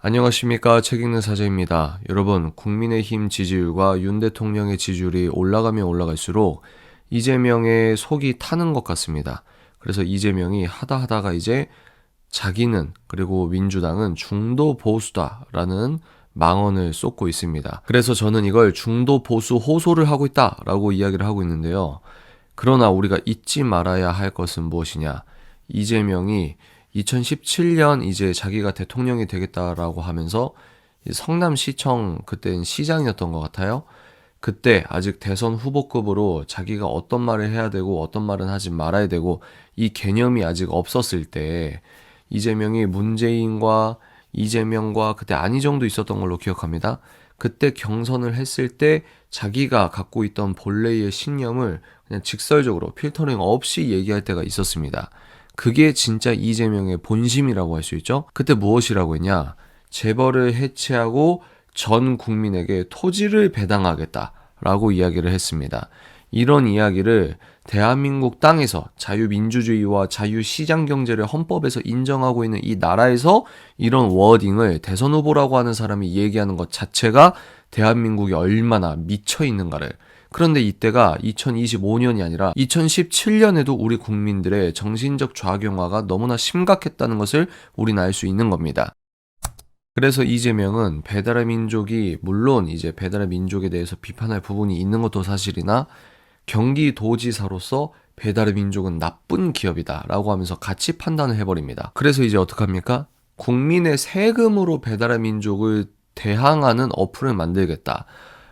안녕하십니까. 책 읽는 사제입니다. 여러분, 국민의힘 지지율과 윤 대통령의 지지율이 올라가면 올라갈수록 이재명의 속이 타는 것 같습니다. 그래서 이재명이 하다가 이제 자기는 그리고 민주당은 중도 보수다라는 망언을 쏟고 있습니다. 그래서 저는 이걸 중도 보수 호소를 하고 있다라고 이야기를 하고 있는데요. 그러나 우리가 잊지 말아야 할 것은 무엇이냐? 이재명이 2017년 이제 자기가 대통령이 되겠다라고 하면서 성남시청 그때는 시장이었던 것 같아요. 그때 아직 대선 후보급으로 자기가 어떤 말을 해야 되고 어떤 말은 하지 말아야 되고 이 개념이 아직 없었을 때 이재명이 문재인과 이재명과 그때 안희정도 있었던 걸로 기억합니다. 그때 경선을 했을 때 자기가 갖고 있던 본래의 신념을 그냥 직설적으로 필터링 없이 얘기할 때가 있었습니다. 그게 진짜 이재명의 본심이라고 할 수 있죠. 그때 무엇이라고 했냐? 재벌을 해체하고 전 국민에게 토지를 배당하겠다라고 이야기를 했습니다. 이런 이야기를 대한민국 땅에서 자유민주주의와 자유시장 경제를 헌법에서 인정하고 있는 이 나라에서 이런 워딩을 대선 후보라고 하는 사람이 얘기하는 것 자체가 대한민국이 얼마나 미쳐 있는가를. 그런데 이때가 2025년이 아니라 2017년에도 우리 국민들의 정신적 좌경화가 너무나 심각했다는 것을 우리는 알 수 있는 겁니다. 그래서 이재명은 배달의 민족이 물론 이제 배달의 민족에 대해서 비판할 부분이 있는 것도 사실이나 경기도지사로서 배달의 민족은 나쁜 기업이다 라고 하면서 같이 판단을 해버립니다. 그래서 이제 어떡합니까? 국민의 세금으로 배달의 민족을 대항하는 어플을 만들겠다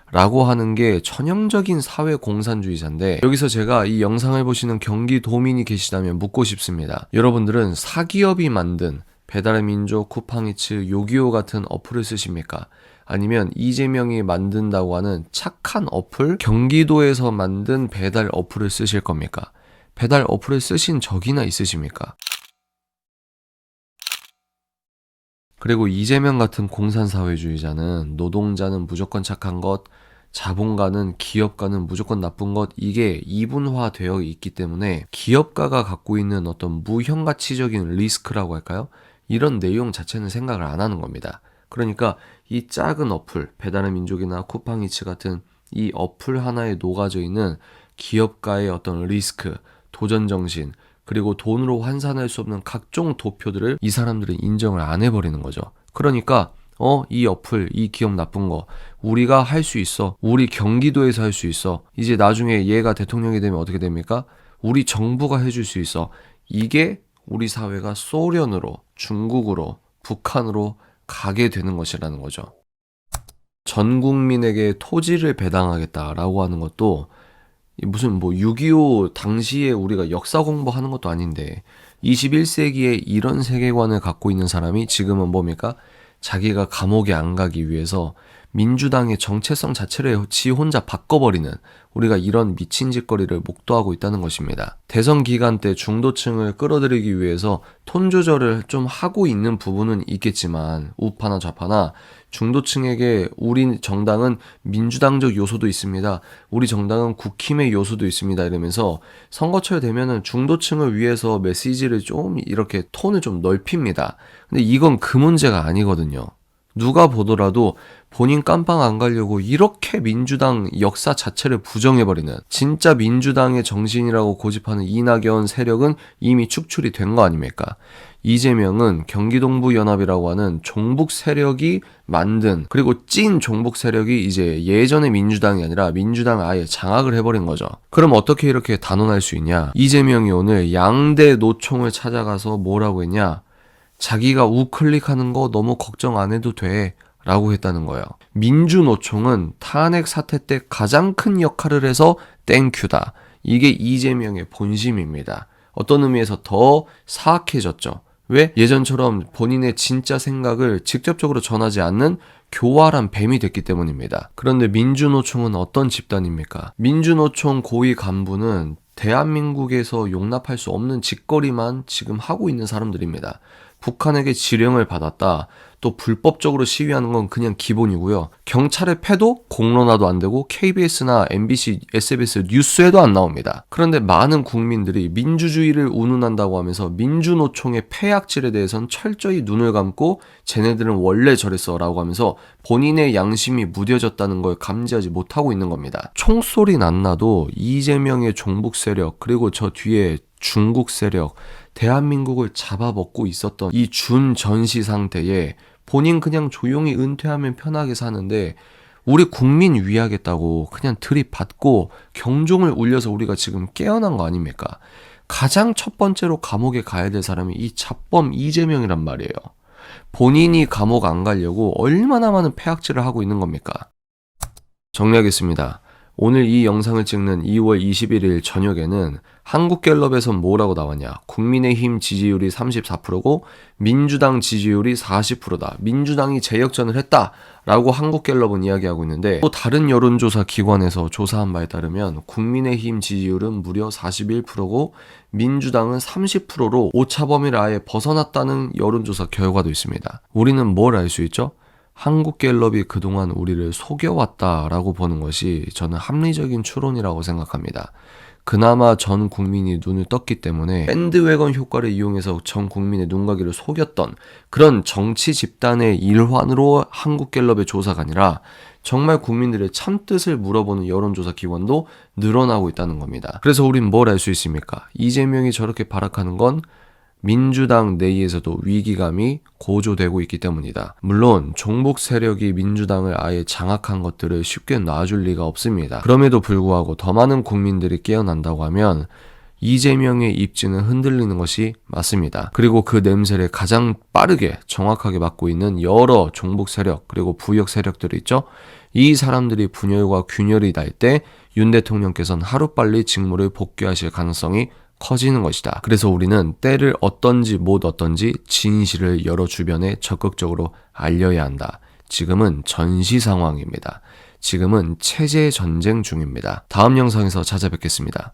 라고 하는 게 전형적인 사회 공산주의자인데, 여기서 제가 이 영상을 보시는 경기도민이 계시다면 묻고 싶습니다. 여러분들은 사기업이 만든 배달의 민족, 쿠팡이츠, 요기요 같은 어플을 쓰십니까? 아니면 이재명이 만든다고 하는 착한 어플, 경기도에서 만든 배달 어플을 쓰실 겁니까? 배달 어플을 쓰신 적이나 있으십니까? 그리고 이재명 같은 공산사회주의자는 노동자는 무조건 착한 것, 자본가는 기업가는 무조건 나쁜 것, 이게 이분화되어 있기 때문에 기업가가 갖고 있는 어떤 무형가치적인 리스크라고 할까요? 이런 내용 자체는 생각을 안 하는 겁니다. 그러니까 이 작은 어플, 배달의 민족이나 쿠팡이츠 같은 이 어플 하나에 녹아져 있는 기업가의 어떤 리스크, 도전정신, 그리고 돈으로 환산할 수 없는 각종 도표들을 이 사람들은 인정을 안 해버리는 거죠. 그러니까 이 어플, 이 기업 나쁜 거 우리가 할 수 있어. 우리 경기도에서 할 수 있어. 이제 나중에 얘가 대통령이 되면 어떻게 됩니까? 우리 정부가 해줄 수 있어. 이게 우리 사회가 소련으로, 중국으로, 북한으로 가게 되는 것이라는 거죠. 전 국민에게 토지를 배당하겠다라고 하는 것도 무슨 뭐 6.25 당시에 우리가 역사 공부하는 것도 아닌데 21세기에 이런 세계관을 갖고 있는 사람이 지금은 뭡니까? 자기가 감옥에 안 가기 위해서 민주당의 정체성 자체를 지 혼자 바꿔버리는, 우리가 이런 미친 짓거리를 목도하고 있다는 것입니다. 대선 기간 때 중도층을 끌어들이기 위해서 톤 조절을 좀 하고 있는 부분은 있겠지만 우파나 좌파나 중도층에게 우리 정당은 민주당적 요소도 있습니다. 우리 정당은 국힘의 요소도 있습니다. 이러면서 선거철 되면은 중도층을 위해서 메시지를 좀 이렇게 톤을 좀 넓힙니다. 근데 이건 그 문제가 아니거든요. 누가 보더라도 본인 깜빵 안 가려고 이렇게 민주당 역사 자체를 부정해버리는, 진짜 민주당의 정신이라고 고집하는 이낙연 세력은 이미 축출이 된 거 아닙니까? 이재명은 경기동부연합이라고 하는 종북 세력이 만든, 그리고 찐 종북 세력이 이제 예전의 민주당이 아니라 민주당을 아예 장악을 해버린 거죠. 그럼 어떻게 이렇게 단언할 수 있냐? 이재명이 오늘 양대 노총을 찾아가서 뭐라고 했냐? 자기가 우클릭하는 거 너무 걱정 안 해도 돼 라고 했다는 거예요. 민주노총은 탄핵 사태 때 가장 큰 역할을 해서 땡큐다. 이게 이재명의 본심입니다. 어떤 의미에서 더 사악해졌죠. 왜? 예전처럼 본인의 진짜 생각을 직접적으로 전하지 않는 교활한 뱀이 됐기 때문입니다. 그런데 민주노총은 어떤 집단입니까? 민주노총 고위 간부는 대한민국에서 용납할 수 없는 짓거리만 지금 하고 있는 사람들입니다. 북한에게 지령을 받았다. 또 불법적으로 시위하는 건 그냥 기본이고요. 경찰에 패도 공론화도 안 되고 KBS나 MBC, SBS 뉴스에도 안 나옵니다. 그런데 많은 국민들이 민주주의를 운운한다고 하면서 민주노총의 폐악질에 대해선 철저히 눈을 감고 쟤네들은 원래 저랬어 라고 하면서 본인의 양심이 무뎌졌다는 걸 감지하지 못하고 있는 겁니다. 총소리 안 나도 이재명의 종북 세력 그리고 저 뒤에 중국 세력, 대한민국을 잡아먹고 있었던 이 준전시 상태에 본인 그냥 조용히 은퇴하면 편하게 사는데 우리 국민 위하겠다고 그냥 들이받고 경종을 울려서 우리가 지금 깨어난 거 아닙니까? 가장 첫 번째로 감옥에 가야 될 사람이 이 잡범 이재명이란 말이에요. 본인이 감옥 안 가려고 얼마나 많은 폐악질을 하고 있는 겁니까? 정리하겠습니다. 오늘 이 영상을 찍는 2월 21일 저녁에는 한국갤럽에선 뭐라고 나왔냐. 국민의힘 지지율이 34%고 민주당 지지율이 40%다. 민주당이 재역전을 했다라고 한국갤럽은 이야기하고 있는데 또 다른 여론조사 기관에서 조사한 바에 따르면 국민의힘 지지율은 무려 41%고 민주당은 30%로 오차범위를 아예 벗어났다는 여론조사 결과도 있습니다. 우리는 뭘 알 수 있죠? 한국갤럽이 그동안 우리를 속여왔다라고 보는 것이 저는 합리적인 추론이라고 생각합니다. 그나마 전 국민이 눈을 떴기 때문에 밴드웨건 효과를 이용해서 전 국민의 눈가기를 속였던 그런 정치 집단의 일환으로 한국갤럽의 조사가 아니라 정말 국민들의 참뜻을 물어보는 여론조사 기관도 늘어나고 있다는 겁니다. 그래서 우린 뭘 알 수 있습니까? 이재명이 저렇게 발악하는 건 민주당 내에서도 위기감이 고조되고 있기 때문이다. 물론 종북 세력이 민주당을 아예 장악한 것들을 쉽게 놔줄 리가 없습니다. 그럼에도 불구하고 더 많은 국민들이 깨어난다고 하면 이재명의 입지는 흔들리는 것이 맞습니다. 그리고 그 냄새를 가장 빠르게 정확하게 맡고 있는 여러 종북 세력 그리고 부역 세력들이 있죠. 이 사람들이 분열과 균열이 날 때 윤 대통령께서는 하루빨리 직무를 복귀하실 가능성이 커지는 것이다. 그래서 우리는 때를 어떤지 못 어떤지 진실을 여러 주변에 적극적으로 알려야 한다. 지금은 전시 상황입니다. 지금은 체제 전쟁 중입니다. 다음 영상에서 찾아뵙겠습니다.